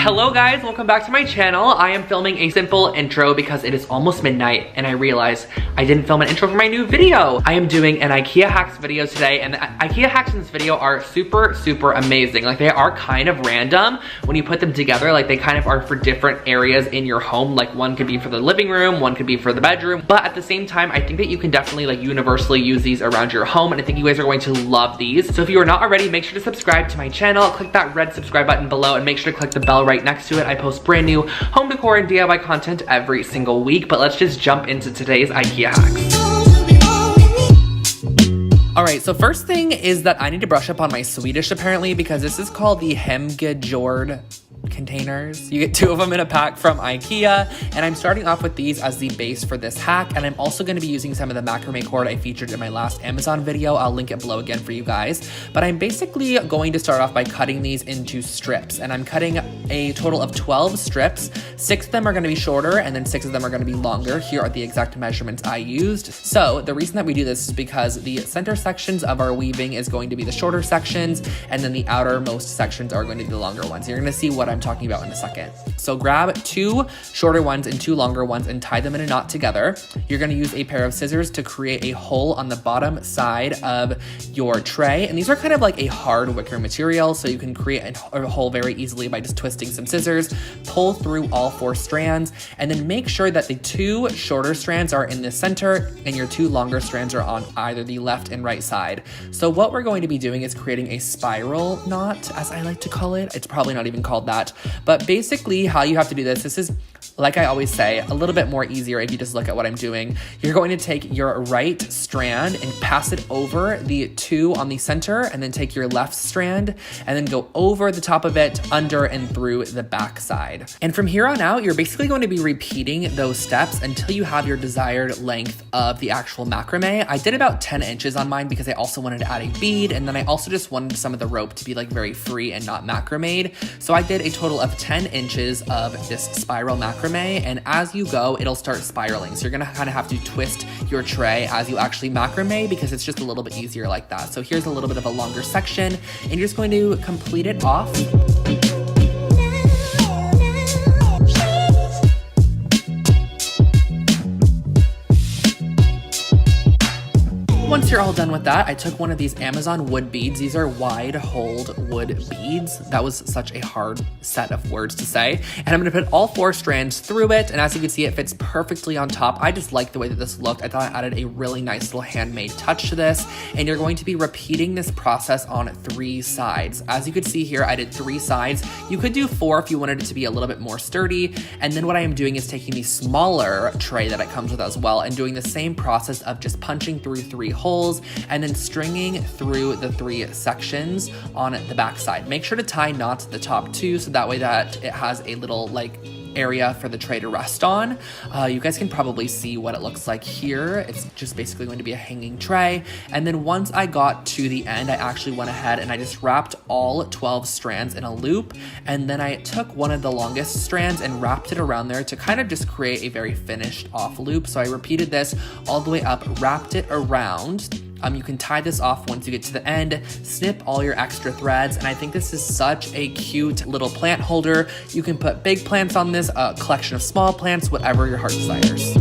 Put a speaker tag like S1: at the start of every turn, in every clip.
S1: Hello guys, welcome back to my channel. I am filming a simple intro because it is almost midnight and I realized I didn't film an intro for my new video. I am doing an IKEA hacks video today, and the IKEA hacks in this video are super amazing. Like, they are kind of random when you put them together. Like, they kind of are for different areas in your home. Like, one could be for the living room, one could be for the bedroom, but at the same time, I think that you can definitely like universally use these around your home, and I think you guys are going to love these. So if you are not already, make sure to subscribe to my channel, click that red subscribe button below, and make sure to click the bell right next to it. I post brand new home decor and DIY content every single week, but let's just jump into today's IKEA hacks. Alright, so first thing is that I need to brush up on my Swedish apparently, because this is called the Hemgejord containers. You get 2 of them in a pack from IKEA, and I'm starting off with these as the base for this hack, and I'm also going to be using some of the macrame cord I featured in my last Amazon video. I'll link it below again for you guys, but I'm basically going to start off by cutting these into strips, and I'm cutting a total of 12 strips. 6 of them are going to be shorter, and then 6 of them are going to be longer. Here are the exact measurements I used. So the reason that we do this is because the center sections of our weaving is going to be the shorter sections, and then the outermost sections are going to be the longer ones. You're going to see what I'm talking about in a second. So grab 2 shorter ones and 2 longer ones and tie them in a knot together. You're going to use a pair of scissors to create a hole on the bottom side of your tray, and these are kind of like a hard wicker material, so you can create a hole very easily by just twisting some scissors. Pull through all 4 strands, and then make sure that the 2 shorter strands are in the center and your 2 longer strands are on either the left and right side. So what we're going to be doing is creating a spiral knot, as I like to call it. It's probably not even called that, but basically how you have to do this is, like I always say, a little bit more easier if you just look at what I'm doing. You're going to take your right strand and pass it over the 2 on the center, and then take your left strand and then go over the top of it, under and through the back side. And from here on out, you're basically going to be repeating those steps until you have your desired length of the actual macrame. I did about 10 inches on mine because I also wanted to add a bead, and then I also just wanted some of the rope to be like very free and not macrameed. So I did a total of 10 inches of this spiral macrame, and as you go, it'll start spiraling. So you're gonna kind of have to twist your tray as you actually macrame, because it's just a little bit easier like that. So here's a little bit of a longer section, and you're just going to complete it off. Once you're all done with that, I took one of these Amazon wood beads. These are wide-holed wood beads. That was such a hard set of words to say. And I'm gonna put all 4 strands through it, and as you can see, it fits perfectly on top. I just like the way that this looked. I thought I added a really nice little handmade touch to this, and you're going to be repeating this process on 3 sides. As you can see here, I did 3 sides. You could do 4 if you wanted it to be a little bit more sturdy. And then what I am doing is taking the smaller tray that it comes with as well, and doing the same process of just punching through 3 holes and then stringing through the 3 sections on the back side. Make sure to tie knots at the top too, so that way that it has a little like area for the tray to rest on. You guys can probably see what it looks like here. It's just basically going to be a hanging tray. And then once I got to the end, I actually went ahead and I just wrapped all 12 strands in a loop, and then I took one of the longest strands and wrapped it around there to kind of just create a very finished off loop. So I repeated this all the way up, wrapped it around. You can tie this off once you get to the end, snip all your extra threads, and I think this is such a cute little plant holder. You can put big plants on this, a collection of small plants, whatever your heart desires.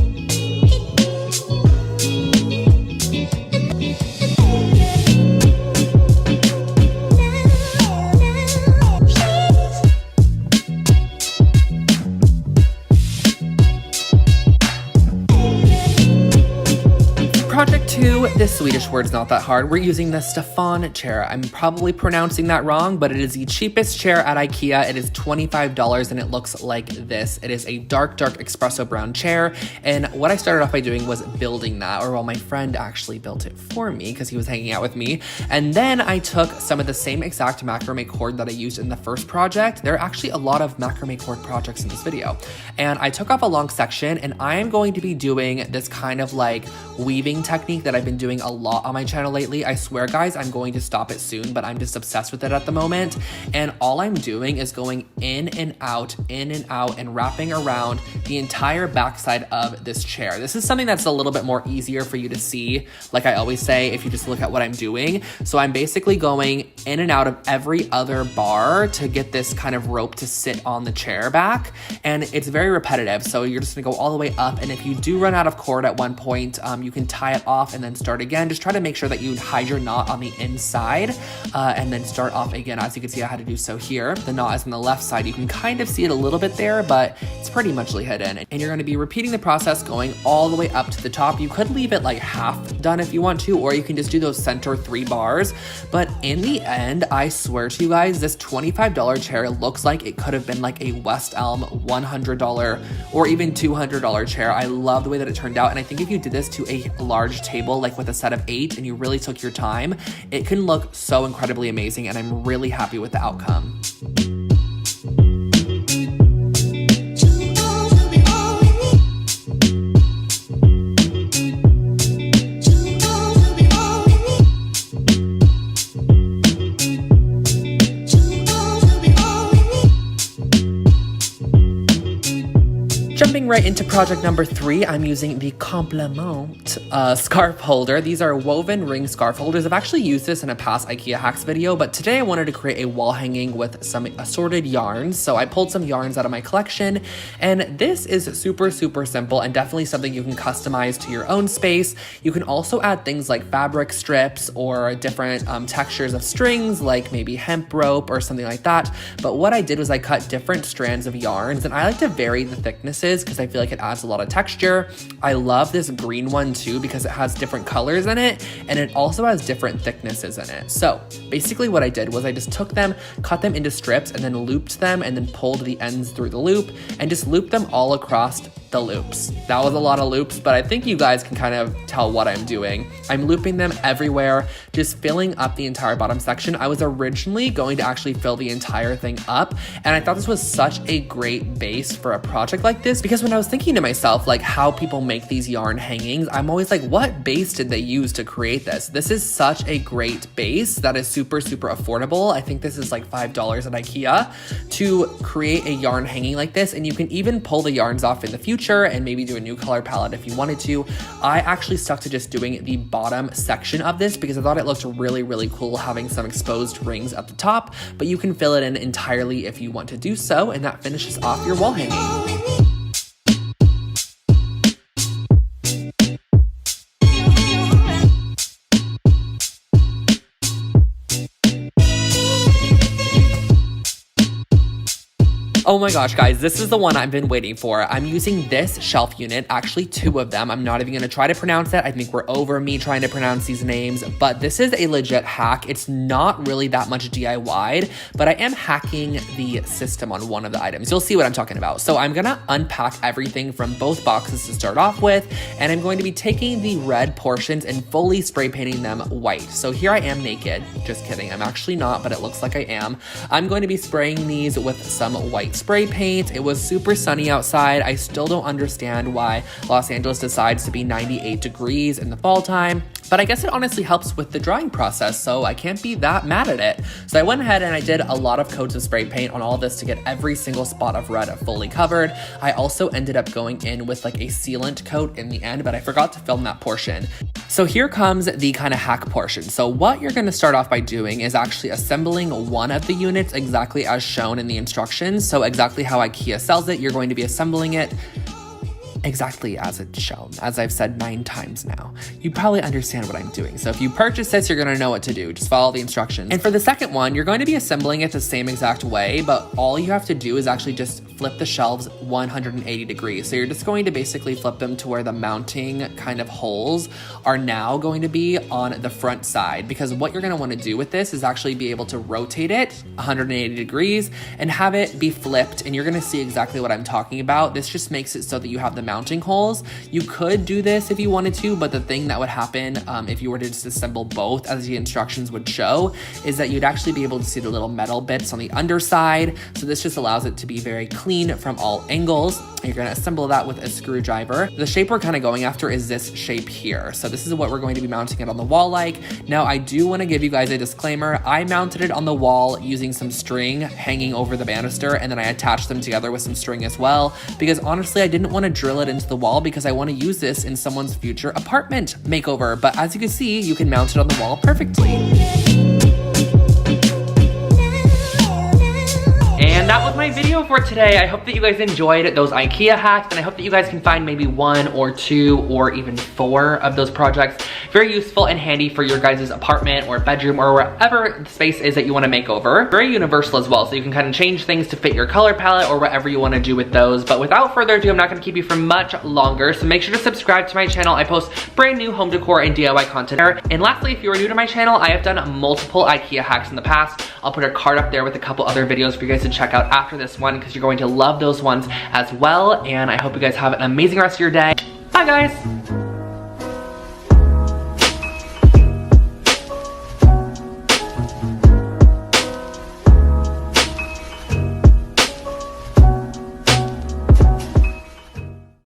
S1: Project 2, this Swedish word's not that hard. We're using the Stefan chair. I'm probably pronouncing that wrong, but it is the cheapest chair at IKEA. It is $25 and it looks like this. It is a dark espresso brown chair. And what I started off by doing was building that, or well, my friend actually built it for me because he was hanging out with me. And then I took some of the same exact macrame cord that I used in the first project. There are actually a lot of macrame cord projects in this video. And I took off a long section, and I am going to be doing this kind of like weaving technique that I've been been doing a lot on my channel lately. I swear guys, I'm going to stop it soon, but I'm just obsessed with it at the moment. And all I'm doing is going in and out, and wrapping around the entire backside of this chair. This is something that's a little bit more easier for you to see, like I always say, if you just look at what I'm doing. So I'm basically going in and out of every other bar to get this kind of rope to sit on the chair back. And it's very repetitive. So you're just gonna go all the way up. And if you do run out of cord at one point, you can tie it off and then start again. Just try to make sure that you hide your knot on the inside and then start off again. As you can see, I had to do so here. The knot is on the left side. You can kind of see it a little bit there, but it's pretty much hidden. And you're gonna be repeating the process going all the way up to the top. You could leave it like half done if you want to, or you can just do those center 3 bars. But in the end, I swear to you guys, this $25 chair looks like it could have been like a West Elm $100 or even $200 chair. I love the way that it turned out. And I think if you did this to a large table, like with a set of 8, and you really took your time, it can look so incredibly amazing. And I'm really happy with the outcome. Jumping right into project number 3, I'm using the Compliment scarf holder. These are woven ring scarf holders. I've actually used this in a past IKEA hacks video, but today I wanted to create a wall hanging with some assorted yarns. So I pulled some yarns out of my collection, and this is super, super simple and definitely something you can customize to your own space. You can also add things like fabric strips or different textures of strings, like maybe hemp rope or something like that. But what I did was I cut different strands of yarns, and I like to vary the thicknesses because I feel like it adds a lot of texture. I love this green one too because it has different colors in it, and it also has different thicknesses in it. So basically what I did was I just took them, cut them into strips, and then looped them, and then pulled the ends through the loop and just looped them all across the loops. That was a lot of loops, but I think you guys can kind of tell what I'm doing. I'm looping them everywhere, just filling up the entire bottom section. I was originally going to actually fill the entire thing up, and I thought this was such a great base for a project like this, because when I was thinking to myself, like how people make these yarn hangings, I'm always like, what base did they use to create this? This is such a great base that is super, super affordable. I think this is like $5 at IKEA to create a yarn hanging like this, and you can even pull the yarns off in the future and maybe do a new color palette if you wanted to. I actually stuck to just doing the bottom section of this because I thought it looked really, really cool having some exposed rings at the top, but you can fill it in entirely if you want to do so, and that finishes off your wall hanging. Oh my gosh, guys, this is the one I've been waiting for. I'm using this shelf unit, actually 2 of them. I'm not even gonna try to pronounce it. I think we're over me trying to pronounce these names, but this is a legit hack. It's not really that much DIY'd, but I am hacking the system on one of the items. You'll see what I'm talking about. So I'm gonna unpack everything from both boxes to start off with, and I'm going to be taking the red portions and fully spray painting them white. So here I am naked. Just kidding, I'm actually not, but it looks like I am. I'm going to be spraying these with some white spray paint. It was super sunny outside. I still don't understand why Los Angeles decides to be 98 degrees in the fall time, but I guess it honestly helps with the drying process, so I can't be that mad at it. So I went ahead and I did a lot of coats of spray paint on all of this to get every single spot of red fully covered. I also ended up going in with like a sealant coat in the end, but I forgot to film that portion. So here comes the kind of hack portion. So what you're gonna start off by doing is actually assembling one of the units exactly as shown in the instructions. So exactly how IKEA sells it, you're going to be assembling it exactly as it's shown. As I've said 9 times now, you probably understand what I'm doing. So if you purchase this, you're gonna know what to do. Just follow the instructions. And for the second one, you're going to be assembling it the same exact way, but all you have to do is actually just flip the shelves 180 degrees. So you're just going to basically flip them to where the mounting kind of holes are now going to be on the front side, because what you're gonna wanna do with this is actually be able to rotate it 180 degrees and have it be flipped, and you're gonna see exactly what I'm talking about. This just makes it so that you have the mounting holes. You could do this if you wanted to, but the thing that would happen if you were to disassemble both, as the instructions would show, is that you'd actually be able to see the little metal bits on the underside. So this just allows it to be very clean from all angles. You're gonna assemble that with a screwdriver. The shape we're kind of going after is this shape here. So this is what we're going to be mounting it on the wall like. Now I do want to give you guys a disclaimer. I mounted it on the wall using some string hanging over the banister, and then I attached them together with some string as well, because honestly I didn't want to drill it into the wall because I want to use this in someone's future apartment makeover. But as you can see, you can mount it on the wall perfectly. And that was my video for today. I hope that you guys enjoyed those IKEA hacks, and I hope that you guys can find maybe 1 or 2 or even 4 of those projects very useful and handy for your guys' apartment or bedroom or wherever the space is that you want to make over. Very universal as well, so you can kind of change things to fit your color palette or whatever you want to do with those. But without further ado, I'm not going to keep you for much longer, so make sure to subscribe to my channel. I post brand new home decor and DIY content there. And lastly, if you are new to my channel, I have done multiple IKEA hacks in the past. I'll put a card up there with a couple other videos for you guys to check out after this one, because you're going to love those ones as well. And I hope you guys have an amazing rest of your day. Bye guys.